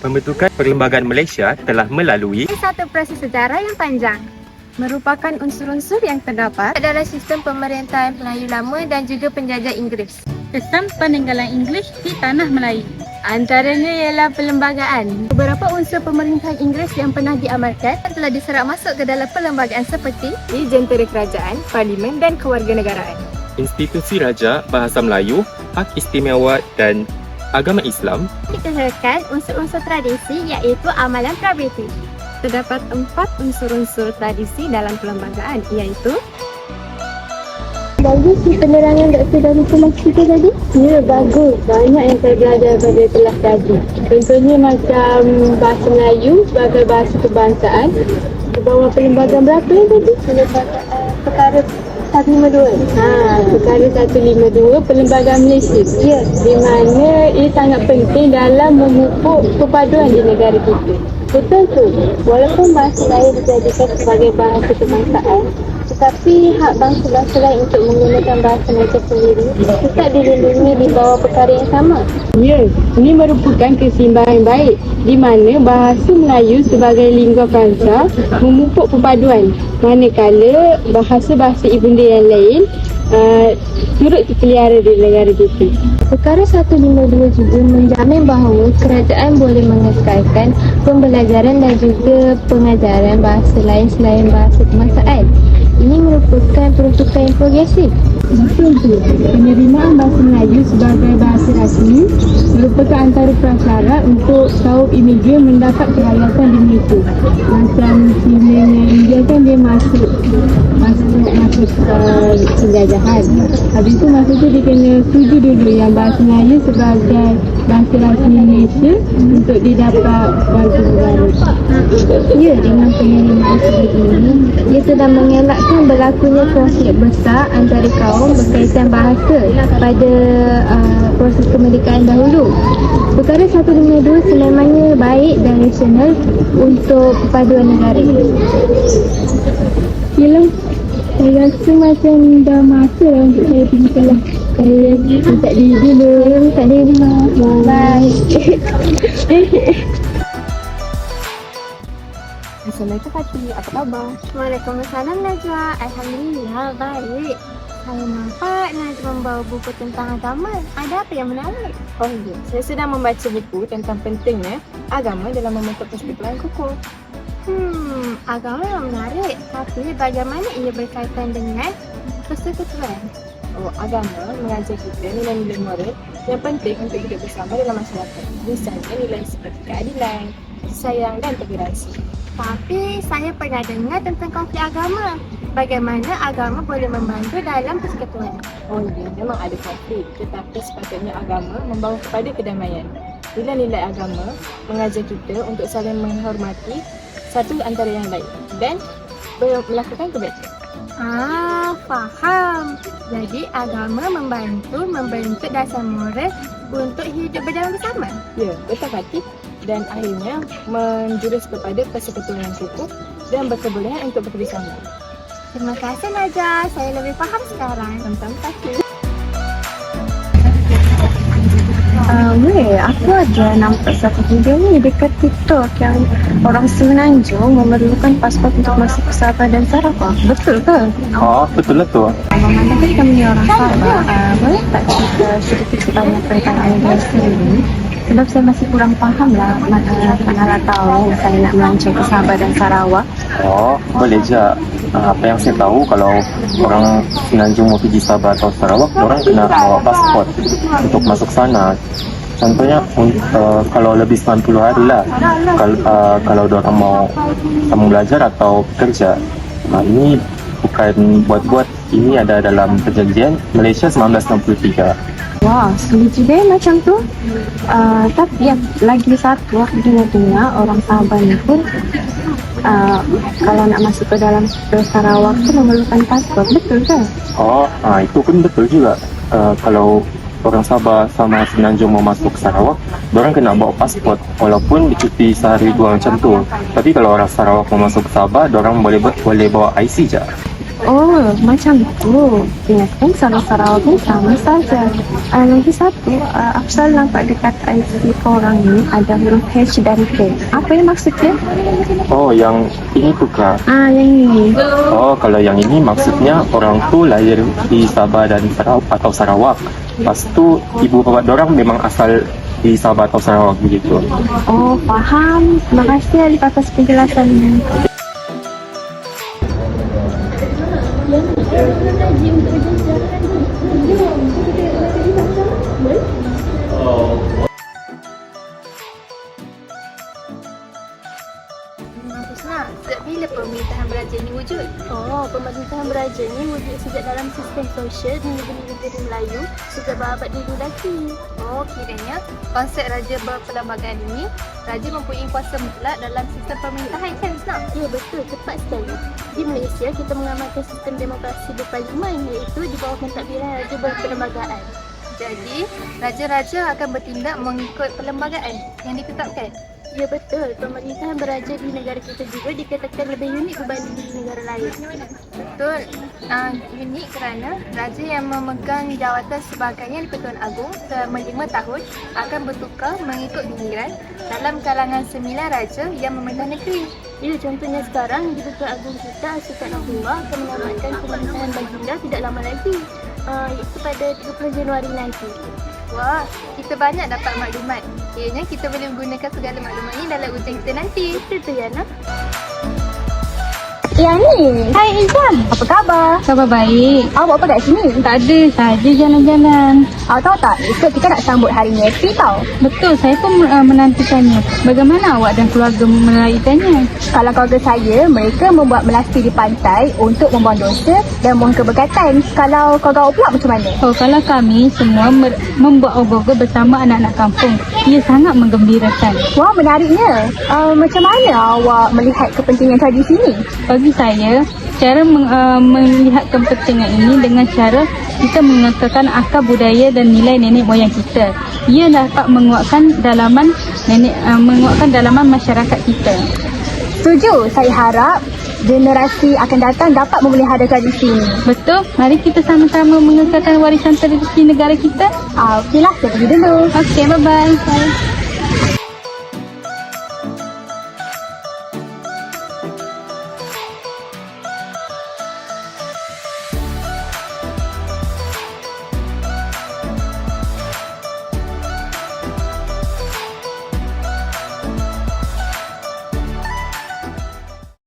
Pembentukan Perlembagaan Malaysia telah melalui satu proses sejarah yang panjang, merupakan unsur-unsur yang terdapat dalam sistem pemerintahan Melayu lama dan juga penjajah Inggeris. Kesan peninggalan Inggeris di tanah Melayu. Antaranya ialah perlembagaan. Beberapa unsur pemerintahan Inggeris yang pernah diamalkan telah diserap masuk ke dalam perlembagaan seperti di jentera kerajaan, parlimen dan kewarganegaraan. institusi raja, bahasa Melayu, hak istimewa dan agama Islam. Dikhasilkan unsur-unsur tradisi iaitu amalan pra-British. Terdapat 4 unsur-unsur tradisi dalam perlembagaan iaitu Bagus si penerangan Dr. Dari kelas kita tadi? Ya, bagus. Banyak yang saya belajar pada kelas tadi. Contohnya macam bahasa Melayu sebagai bahasa kebangsaan. Di bawah perlembagaan berapa yang tadi? Perkara 152. Perkara 152 Perlembagaan Malaysia. Ya, di mana ia sangat penting dalam memupuk perpaduan di negara kita. Betul tu. Walaupun bahasa lain dijadikan sebagai bahasa kebangsaan, tetapi hak bangsa-bangsa lain untuk menggunakan bahasa mereka sendiri tetap dilindungi di bawah perkara yang sama. Ya, ini merupakan keseimbangan baik di mana bahasa Melayu sebagai lingua franca memupuk perpaduan, manakala bahasa-bahasa ibunda yang lain turut dipelihara di negara kita. Perkara 152 juga menjamin bahawa kerajaan boleh mengekalkan pembelajaran dan juga pengajaran bahasa lain selain bahasa kebangsaan. Ini merupakan peruntukan yang progresif. Betul tu. Penerimaan bahasa Melayu sebagai bahasa rasmi merupakan antara prasyarat untuk kaum imigran mendapat kehayatan di Malaysia. Macam Cina dan India kan dia masuk penjajahan. Habis tu masa tu dia kena setuju dulu yang bahasa Melayu sebagai bahasa rasmi Malaysia untuk didapat warga negara. Ya, dengan penerimaan seperti ini, dia sedang mengelakkan berlakunya konflik besar antara kaum berkaitan bahasa pada proses kemerdekaan dahulu. Perkara 152 sememangnya baik dan rasional untuk perpaduan negara. Yelah, saya rasa macam dah masa lah untuk saya pergi kelas. Saya minta diri dulu. Minta diri dulu. Bye. Assalamualaikum Fatih, apa khabar? Waalaikumsalam Najwa, Alhamdulillah baik. Saya nampak Najwa membawa buku tentang agama. Ada apa yang menarik? Oh ya, saya sedang membaca buku tentang pentingnya agama dalam membentuk persekutuan kukuh. Agama memang menarik, tapi bagaimana ia berkaitan dengan persekutuan? Oh, agama mengajar kita nilai-nilai moral yang penting untuk hidup bersama dalam masyarakat. Misalnya nilai seperti keadilan, sayang dan toleransi. Tapi saya pernah dengar tentang konflik agama. Bagaimana agama boleh membantu dalam persekutuan? Oh ya, memang ada konflik, tetapi sepatutnya agama membawa kepada kedamaian. Nilai-nilai agama mengajar kita untuk saling menghormati satu antara yang lain dan melakukan kebaikan. Faham. Jadi agama membantu membentuk dasar moral untuk hidup berjalan bersama. Ya, betul Fatih. Dan akhirnya menjurus kepada persekutuan yang kukuh dan berkebolehan untuk bekerjasama. Terima kasih Najwa, saya lebih faham sekarang. Sama-sama Fatih. Aku ada nampak satu video ni dekat TikTok yang orang Semenanjung memerlukan pasport untuk masuk ke Sabah dan Sarawak. Betul ke? Betul lah tu. Abang Manda kan kami orang Sabah. Boleh tak cerita sedikit sebanyak tentang imigrasi ini? Sebab saya masih kurang faham lah mana tahu saya nak melancong ke Sabah dan Sarawak. Boleh je. Apa yang saya tahu, kalau orang Semenanjung mau pergi Sabah atau Sarawak, orang kena bawa pasport untuk masuk sana. Contohnya kalau lebih 90 hari lah, kalau orang mau sambung belajar atau bekerja. Ini bukan buat-buat, ini ada dalam perjanjian Malaysia 1963. Wah, sulit juga macam tu. Tapi yang lagi satu, aku dengar orang Sabah ni pun kalau nak masuk ke dalam ke Sarawak tu memerlukan pasport. Betul ke? Itu pun betul juga. Kalau orang Sabah sama Semenanjung mau masuk ke Sarawak, orang kena bawa pasport walaupun dicuti sehari dua macam tu. Tapi kalau orang Sarawak mau masuk ke Sabah, orang boleh bawa IC je. Oh, macam itu. Ingatkan Sarawak ni sama saja. Lagi satu, aku selalu nampak dekat IC korang ni ada huruf H dan K. Apa yang maksudnya? Oh, yang ini bukan. Yang ini. Oh, kalau yang ini maksudnya orang tu lahir di Sabah dan Sarawak atau Sarawak. Lepas tu ibu bapa dorang memang asal di Sabah atau Sarawak begitu. Oh, faham. Terima kasih Alif atas penjelasannya. Sejak bila pemerintahan beraja ini wujud? Oh, pemerintahan beraja ni wujud sejak dalam sistem sosial di negeri-negeri Melayu sejak berabad dulu lagi. Oh, kiranya konsep raja berperlembagaan ini, raja mempunyai kuasa mutlak dalam sistem pemerintahan kan Islam? Ya, betul. Tepat sekali. Di Malaysia, kita mengamalkan sistem demokrasi berparlimen iaitu di bawah pentadbiran raja berperlembagaan. Jadi, raja-raja akan bertindak mengikut perlembagaan yang ditetapkan. Ya, betul. Pemerintahan beraja di negara kita juga dikatakan lebih unik berbanding di negara lain. Betul, unik kerana raja yang memegang jawatan sebagai Di-Pertuan Agong selama 5 tahun akan bertukar mengikut giliran dalam kalangan 9 raja yang memerintah negeri. Ya, contohnya sekarang Di-Pertuan Agong kita Sultan Abdullah akan menamatkan pemerintahan baginda tidak lama lagi, iaitu pada 30 Januari nanti. Wah, kita banyak dapat maklumat. Kiranya kita boleh menggunakan segala maklumat ini dalam ujian kita nanti. Betul tu, Yana? Yani. Hai Izan, apa khabar? Khabar baik. Awak buat apa kat sini? Tak ada, saja jalan-jalan. Awak tahu tak, esok kita nak sambut Hari Nyepi tau. Betul, saya pun menantikannya. Bagaimana awak dan keluarga merayakannya? Kalau keluarga saya, mereka membuat melasti di pantai untuk membuang dosa dan mohon keberkatan. Kalau keluarga awak pula macam mana? Oh, kalau kami semua membuat ogoh-ogoh bersama anak-anak kampung. Ia sangat menggembirakan. Wah, menariknya. Macam mana awak melihat kepentingan tradisi ini? Bagi saya, cara melihat kepentingan ini dengan cara kita mengekalkan akar budaya dan nilai nenek moyang kita. Ia dapat menguatkan dalaman masyarakat kita. Setuju. Saya harap generasi akan datang dapat memelihara tradisi ini. Betul? Mari kita sama-sama mengekalkan warisan tradisi negara kita. Okeylah, saya pergi dulu. Okey, bye-bye. Bye.